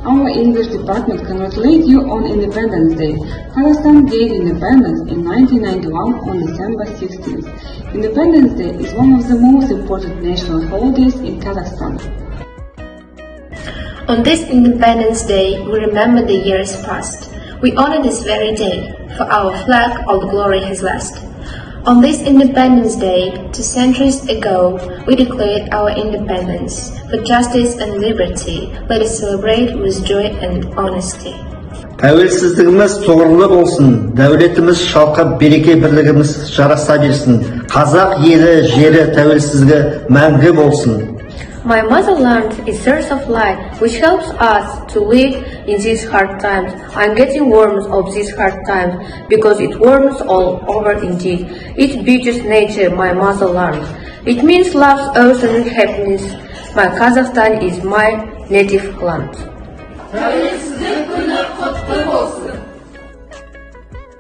Our English department congratulates you on Independence Day. Kazakhstan gained independence in 1991 on December 16th. Independence Day is one of the most important national holidays in Kazakhstan. On this Independence Day, we remember the years past. We honor this very day, for our flag all glory has lost. On this Independence Day, 2 centuries ago, we declared our independence. For justice and liberty, let us celebrate with joy and honesty. Тәуелсіздігіміз тұғырлы болсын, дәулетіміз шалқып, береке бірлігіміз жараса берсін. Қазақ елі, жері, тәуелсіздігі мәңгі болсын. My motherland is source of light, which helps us to live in these hard times. I'm getting warmth of these hard times, because it warms all over indeed. It beauties nature, my motherland. It means love's ocean and happiness. My Kazakhstan is my native land.